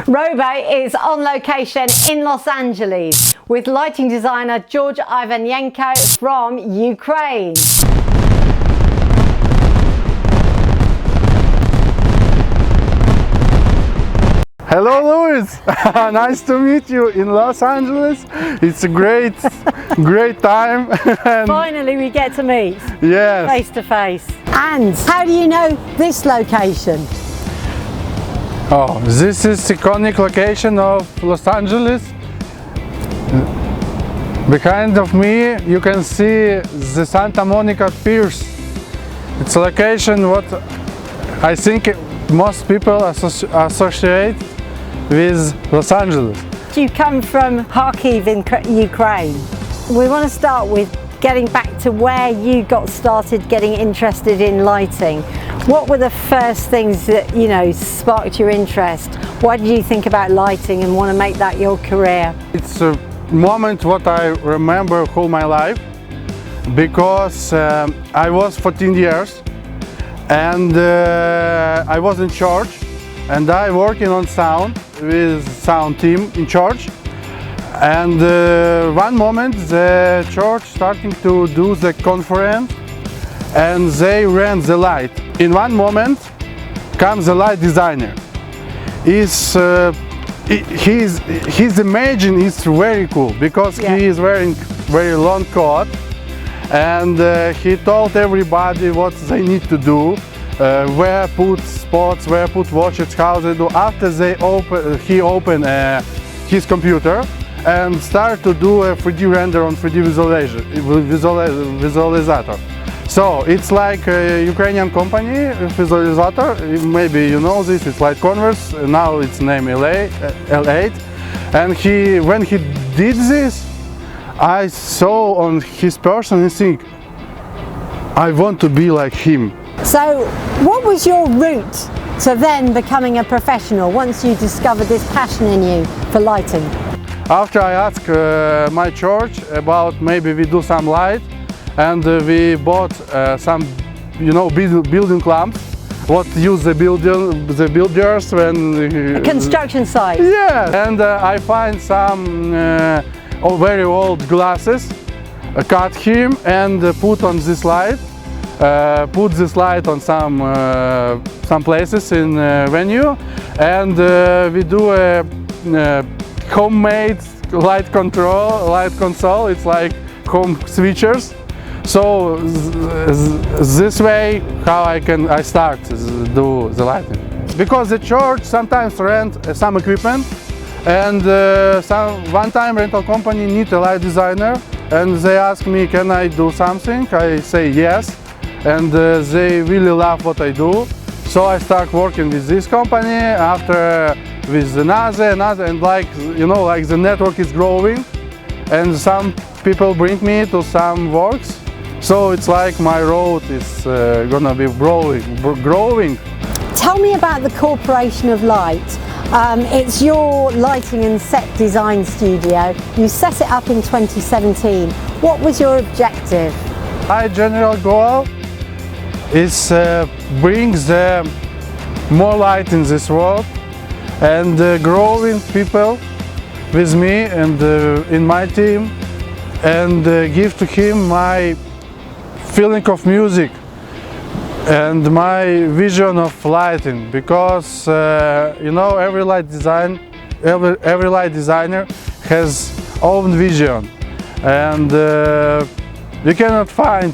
Robo is on location in Los Angeles with lighting designer George Ivanenko from Ukraine. Hello, Louis. Nice to meet you in Los Angeles. It's a great time. Finally, we get to meet. Yes. Face to face. And how do you know this location? Oh, this is iconic location of Los Angeles. Behind of me, you can see the Santa Monica Piers. It's a location what I think most people associate with Los Angeles. You come from Kharkiv in Ukraine. We want to start with getting back to where you got started getting interested in lighting. What were the first things that, sparked your interest? Why did you think about lighting and want to make that your career? It's a moment what I remember all my life, because I was 14 years and I was in church and I working on sound with sound team in church. And one moment the church starting to do the conference and they ran the light. In one moment comes the light designer. His imagine is very cool because he is wearing very long coat, and he told everybody what they need to do, where put spots, where put watches, how they do. After he opened his computer and start to do a 3D render on 3D visualizator. So it's like a Ukrainian company, visualizator. Maybe you know this. It's like Converse. Now it's named L8. And when he did this, I saw on his person and think, I want to be like him. So, what was your route to then becoming a professional once you discovered this passion in you for lighting? After I asked my church about maybe we do some light, and we bought some, building lamps. What use the builders when a construction site. Yeah, and I find some very old glasses, cut him and put on this light. Put this light on some places in venue, and we do a homemade light console. It's like home switchers. So this way how I start to do the lighting. Because the church sometimes rent some equipment, and one time rental company need a light designer, and they ask me, can I do something? I say yes, and they really love what I do. So I start working with this company, after with another, and like the network is growing, and some people bring me to some works. So it's like my road is gonna be growing. Tell me about the Corporation of Light. It's your lighting and set design studio. You set it up in 2017. What was your objective? My general goal is bring more light in this world and growing people with me and in my team, and give to him my feeling of music and my vision of lighting, because every light designer has own vision, and you cannot find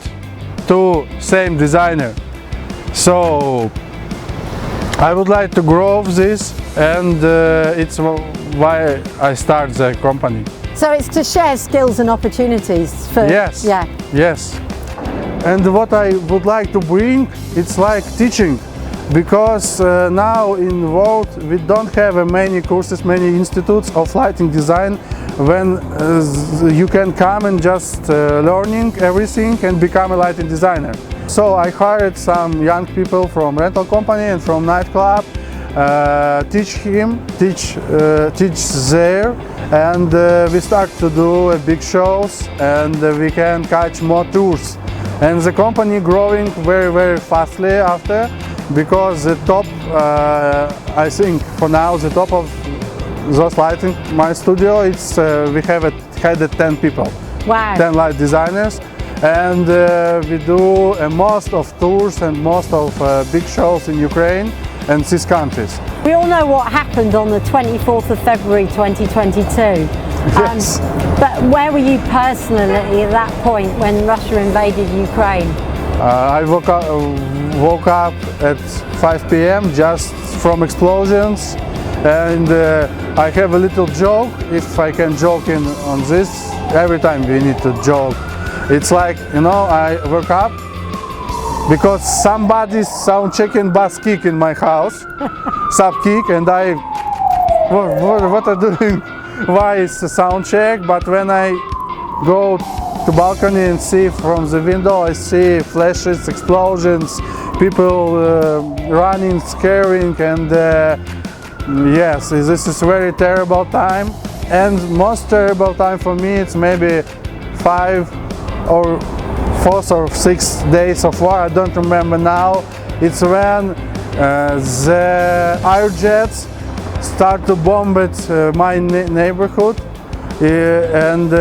two same designer. So I would like to grow this, and it's why I start the company. So it's to share skills and opportunities for yes. And what I would like to bring, it's like teaching, because now in the world we don't have many courses, many institutes of lighting design, when you can come and just learning everything and become a lighting designer. So I hired some young people from rental company and from nightclub, teach there, and we start to do big shows, and we can catch more tours. And the company growing very fastly after, because the top, I think for now, the top of those lighting in my studio, it's we had 10 people, Wow. 10 light designers, and we do most of tours and most of big shows in Ukraine and these countries. We all know what happened on the 24th of February 2022. Yes. But where were you personally at that point when Russia invaded Ukraine? I woke up at 5 p.m. just from explosions, and I have a little joke, if I can joke on this. Every time we need to joke. It's like, you know, I woke up because somebody's sound checking bass kick in my house, sub kick, and I, what are doing? Why is the sound check? But when I go to balcony and see from the window, I see flashes, explosions, people running, scaring, and yes, this is a very terrible time. And most terrible time for me, it's maybe 4 or 6 days of war, I don't remember now. It's when the air jets start to bomb my neighborhood, and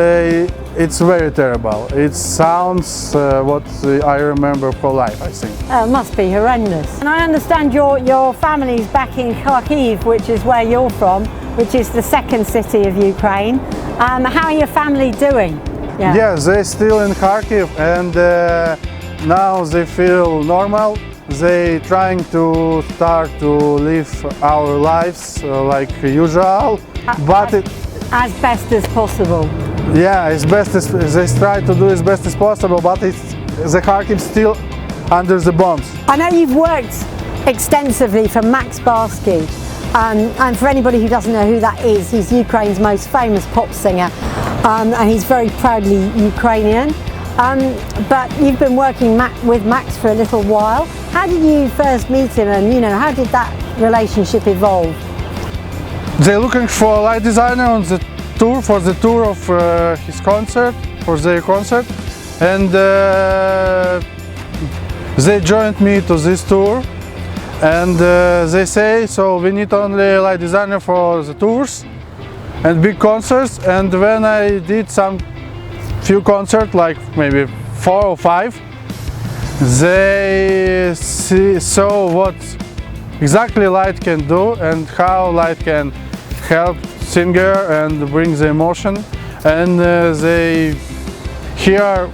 it's very terrible. It sounds what I remember for life, I think. It must be horrendous. And I understand your family's back in Kharkiv, which is where you're from, which is the second city of Ukraine. How are your family doing? Yeah, they're still in Kharkiv, and now they feel normal. They trying to start to live our lives like usual, but as best as possible. Yeah, as best as they try to do as best as possible, but the Kharkiv still under the bombs. I know you've worked extensively for Max Barskih, and for anybody who doesn't know who that is, he's Ukraine's most famous pop singer, and he's very proudly Ukrainian. But you've been working with Max for a little while. How did you first meet him, and how did that relationship evolve? They're looking for a light designer on the tour, for the tour of his concert, for their concert, and they joined me to this tour, and they say, so we need only a light designer for the tours and big concerts. And when I did some few concerts, like maybe 4 or 5, they saw what exactly light can do and how light can help singer and bring the emotion, and they hear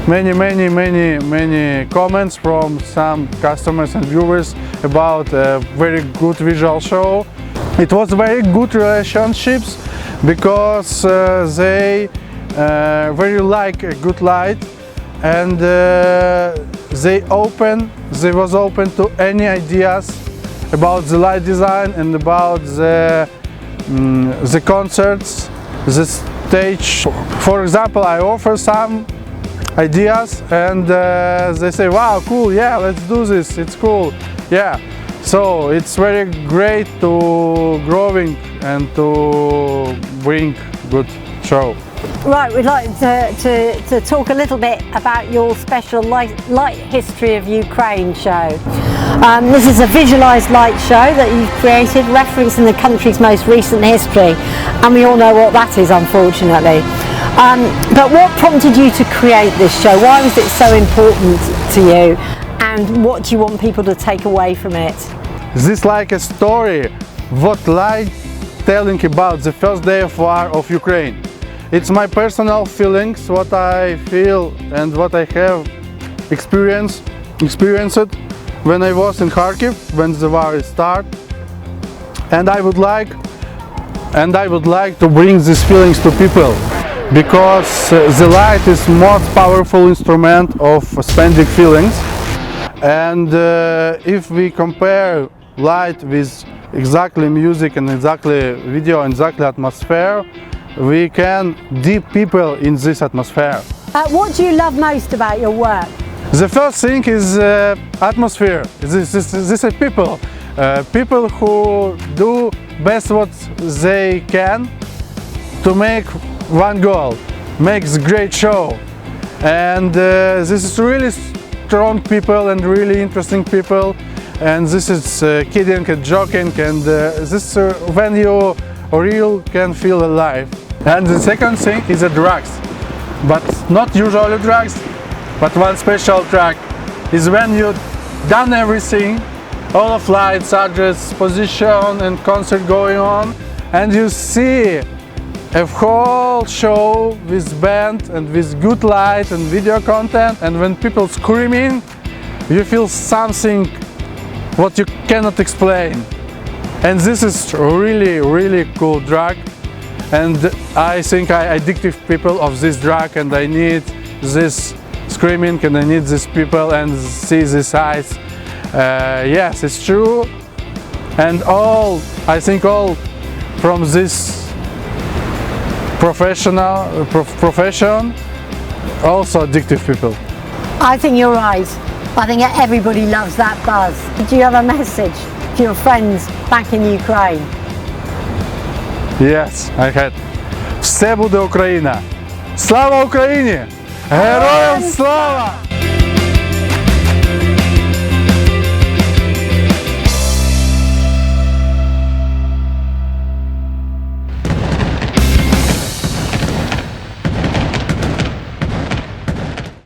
many comments from some customers and viewers about a very good visual show. It was very good relationships because they very like a good light, and they was open to any ideas about the light design and about the concerts, the stage. For example, I offer some ideas, and they say, wow, cool, yeah, let's do this, it's cool, yeah. So it's very great to growing and to bring good show. Right, we'd like to talk a little bit about your special light history of Ukraine show. This is a visualised light show that you've created, referencing the country's most recent history, and we all know what that is, unfortunately. But what prompted you to create this show? Why was it so important to you, and what do you want people to take away from it? This is like a story, what light telling about the first day of war of Ukraine. It's my personal feelings, what I feel and what I have experienced when I was in Kharkiv, when the war started. And I would like to bring these feelings to people, because the light is most powerful instrument of spending feelings. And if we compare light with exactly music and exactly video and exactly atmosphere, we can deep people in this atmosphere. What do you love most about your work? The first thing is atmosphere. This is people. People who do best what they can to make one goal, makes great show. And this is really strong people and really interesting people. And this is kidding and joking, and this when you real can feel alive. And the second thing is the drugs, but not usually drugs, but one special drug is when you done everything, all of lights, address, position and concert going on, and you see a whole show with band and with good light and video content, and when people screaming, you feel something what you cannot explain. And this is really cool drug, and I think I addictive people of this drug, and I need this screaming and I need these people and see these eyes. Yes, it's true, and I think all from this profession also addictive people. I think you're right. I think everybody loves that buzz. Do you have a message to your friends back in Ukraine? Yes, I had. Все буде Україна! Слава Україні! Героям слава!